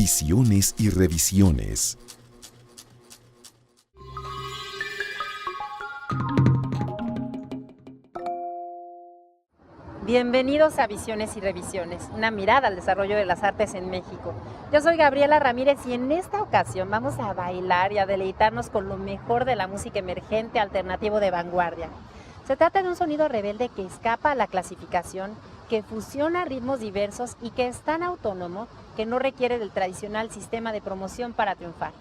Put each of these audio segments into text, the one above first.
Visiones y revisiones. Bienvenidos a Visiones y Revisiones, una mirada al desarrollo de las artes en México. Yo soy Gabriela Ramírez y en esta ocasión vamos a bailar y a deleitarnos con lo mejor de la música emergente alternativo de vanguardia. Se trata de un sonido rebelde que escapa a la clasificación, que fusiona ritmos diversos y que es tan autónomo que no requiere del tradicional sistema de promoción para triunfar.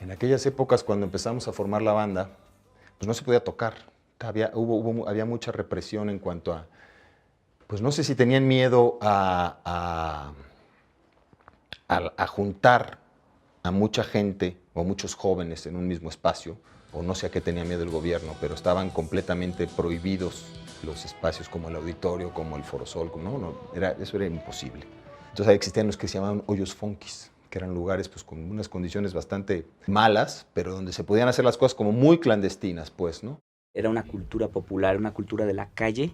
En aquellas épocas, cuando empezamos a formar la banda, pues no se podía tocar. Había mucha represión en cuanto a, pues no sé si tenían miedo a juntar a mucha gente o muchos jóvenes en un mismo espacio, o no sé a qué tenía miedo el gobierno, pero estaban completamente prohibidos los espacios como el auditorio, como el Foro Sol, eso era imposible. Entonces ahí existían los que se llamaban hoyos funkis, que eran lugares pues, con unas condiciones bastante malas, pero donde se podían hacer las cosas como muy clandestinas, pues, ¿no? Era una cultura popular, una cultura de la calle,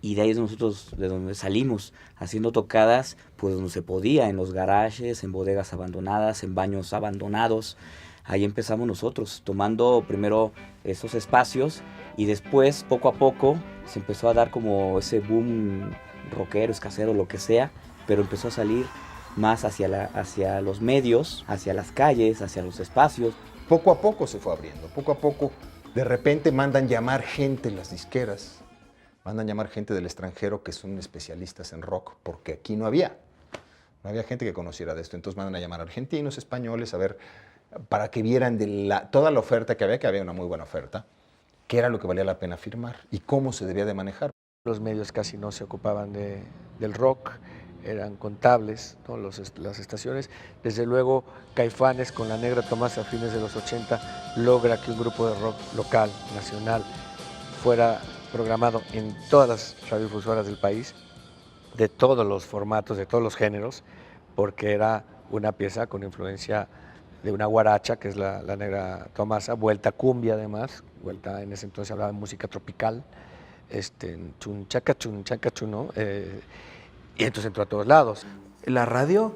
y de ahí es nosotros, de donde salimos, haciendo tocadas, pues donde se podía, en los garajes, en bodegas abandonadas, en baños abandonados. Ahí empezamos nosotros, tomando primero esos espacios, y después, poco a poco, se empezó a dar como ese boom rockero, escasero, lo que sea, pero empezó a salir más hacia los medios, hacia las calles, hacia los espacios. Poco a poco se fue abriendo, poco a poco. De repente mandan llamar gente las disqueras, mandan llamar gente del extranjero que son especialistas en rock, porque aquí no había gente que conociera de esto. Entonces mandan a llamar argentinos, españoles, a ver, para que vieran toda la oferta que había una muy buena oferta, qué era lo que valía la pena firmar y cómo se debía de manejar. Los medios casi no se ocupaban del rock, eran contables, ¿no? Las estaciones. Desde luego, Caifanes con La Negra Tomasa a fines de los 80 logra que un grupo de rock local, nacional, fuera programado en todas las radiodifusoras del país, de todos los formatos, de todos los géneros, porque era una pieza con influencia de una guaracha, que es la Negra Tomasa, vuelta cumbia además, vuelta en ese entonces hablaba de música tropical, chunchaca, ¿no? Y entonces entró a todos lados. La radio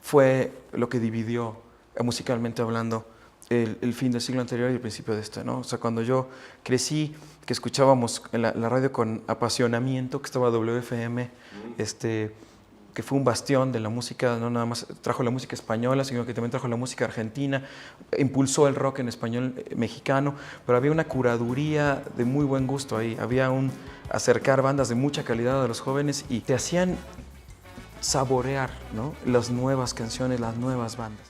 fue lo que dividió, musicalmente hablando, el fin del siglo anterior y el principio de este, ¿no? O sea, cuando yo crecí, que escuchábamos la radio con apasionamiento, que estaba WFM, que fue un bastión de la música, no nada más trajo la música española, sino que también trajo la música argentina, impulsó el rock en español mexicano, pero había una curaduría de muy buen gusto ahí, había un acercar bandas de mucha calidad a los jóvenes y te hacían saborear, ¿no? Las nuevas canciones, las nuevas bandas.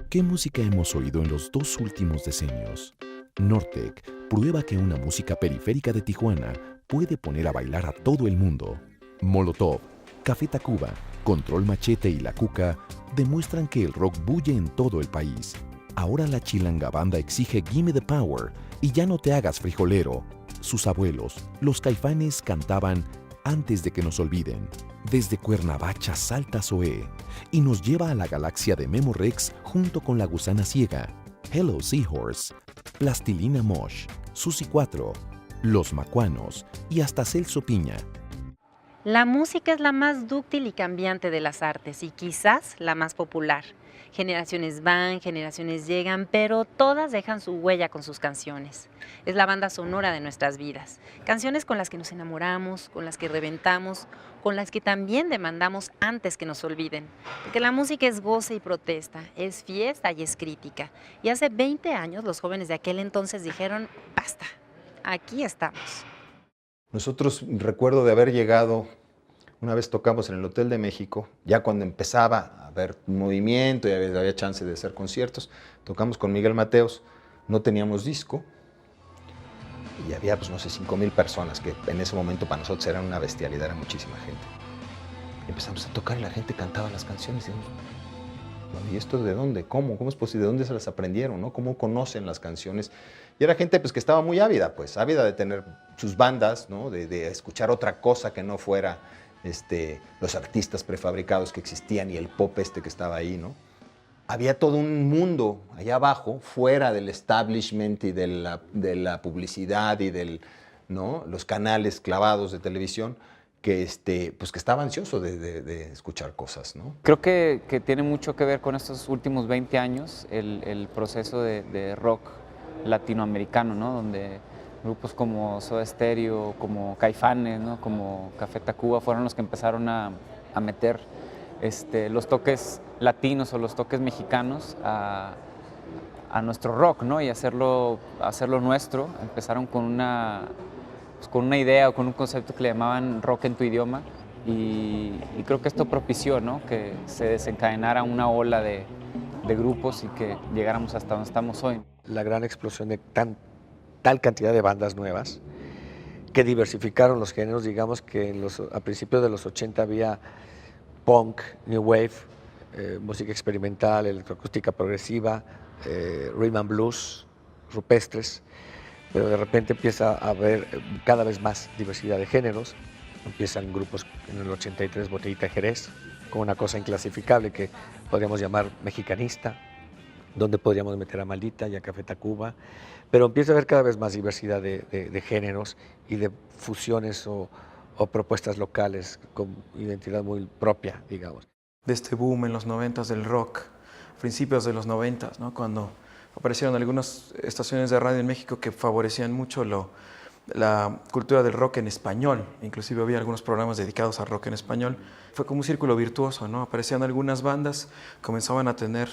¿Qué música hemos oído en los 2 últimos decenios? Nortec prueba que una música periférica de Tijuana puede poner a bailar a todo el mundo. Molotov, Café Tacuba, Control Machete y La Cuca demuestran que el rock bulle en todo el país. Ahora la chilanga banda exige Gimme the Power y ya no te hagas frijolero. Sus abuelos, los Caifanes, cantaban Antes de que nos olviden. Desde Cuernavaca salta Zoé y nos lleva a la galaxia de Memo Rex junto con La Gusana Ciega, Hello Seahorse, Plastilina Mosh, Susi 4, Los Macuanos y hasta Celso Piña. La música es la más dúctil y cambiante de las artes y quizás la más popular. Generaciones van, generaciones llegan, pero todas dejan su huella con sus canciones. Es la banda sonora de nuestras vidas. Canciones con las que nos enamoramos, con las que reventamos, con las que también demandamos antes que nos olviden. Porque la música es goce y protesta, es fiesta y es crítica. Y hace 20 años los jóvenes de aquel entonces dijeron, basta, aquí estamos. Nosotros recuerdo de haber llegado, una vez tocamos en el Hotel de México, ya cuando empezaba a haber movimiento y había chance de hacer conciertos, tocamos con Miguel Mateos, no teníamos disco y había, pues no sé, 5,000 personas, que en ese momento para nosotros eran una bestialidad, era muchísima gente. Empezamos a tocar y la gente cantaba las canciones y dijimos, ¿y esto de dónde? ¿Cómo es posible? ¿De dónde se las aprendieron? ¿No? ¿Cómo conocen las canciones? Y era gente pues, que estaba muy ávida, pues, ávida de tener sus bandas, ¿no? De escuchar otra cosa que no fuera los artistas prefabricados que existían y el pop que estaba ahí, ¿no? Había todo un mundo allá abajo, fuera del establishment y de la publicidad y ¿no? Los canales clavados de televisión, que, pues que estaba ansioso de escuchar cosas, ¿no? Creo que tiene mucho que ver con estos últimos 20 años, el proceso de rock latinoamericano, ¿no? Donde grupos como Soda Stereo, como Caifanes, ¿no? Como Café Tacuba fueron los que empezaron a meter los toques latinos o los toques mexicanos a nuestro rock, ¿no? Y hacerlo nuestro. Empezaron con una idea o con un concepto que le llamaban rock en tu idioma y creo que esto propició, ¿no? Que se desencadenara una ola de grupos y que llegáramos hasta donde estamos hoy. La gran explosión de tal cantidad de bandas nuevas que diversificaron los géneros, digamos que a principios de los 80 había punk, new wave, música experimental, electroacústica progresiva, rhythm and blues, rupestres, pero de repente empieza a haber cada vez más diversidad de géneros. Empiezan grupos en el 83, Botellita de Jerez, con una cosa inclasificable que podríamos llamar mexicanista, donde podríamos meter a Maldita y a Café Tacuba, pero empieza a haber cada vez más diversidad de géneros y de fusiones o propuestas locales con identidad muy propia, digamos. De este boom en los 90s del rock, principios de los 90s, ¿no? Cuando aparecieron algunas estaciones de radio en México que favorecían mucho la cultura del rock en español, inclusive había algunos programas dedicados al rock en español. Fue como un círculo virtuoso, ¿no? Aparecían algunas bandas, comenzaban a tener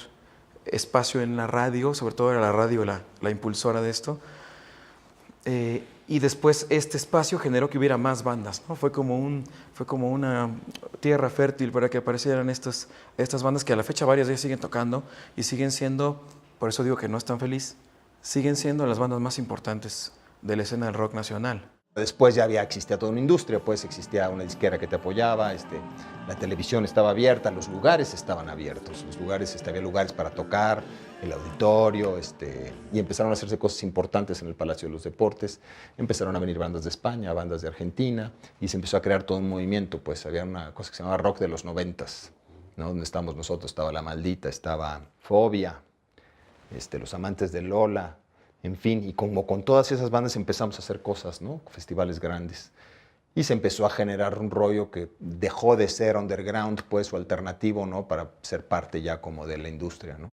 espacio en la radio, sobre todo era la radio la impulsora de esto, y después este espacio generó que hubiera más bandas, ¿no? Fue como una tierra fértil para que aparecieran estas bandas que a la fecha varias de ellas siguen tocando y siguen siendo, por eso digo que no están feliz, siguen siendo las bandas más importantes de la escena del rock nacional. Después ya existía toda una industria, pues existía una disquera que te apoyaba, la televisión estaba abierta, los lugares estaban abiertos, había lugares para tocar, el auditorio, y empezaron a hacerse cosas importantes en el Palacio de los Deportes, empezaron a venir bandas de España, bandas de Argentina, y se empezó a crear todo un movimiento, pues había una cosa que se llamaba rock de los 90s, ¿no? Donde estamos nosotros, estaba La Maldita, estaba Fobia, Los Amantes de Lola, en fin, y como con todas esas bandas empezamos a hacer cosas, ¿no? Festivales grandes. Y se empezó a generar un rollo que dejó de ser underground, pues, o alternativo, ¿no? Para ser parte ya como de la industria, ¿no?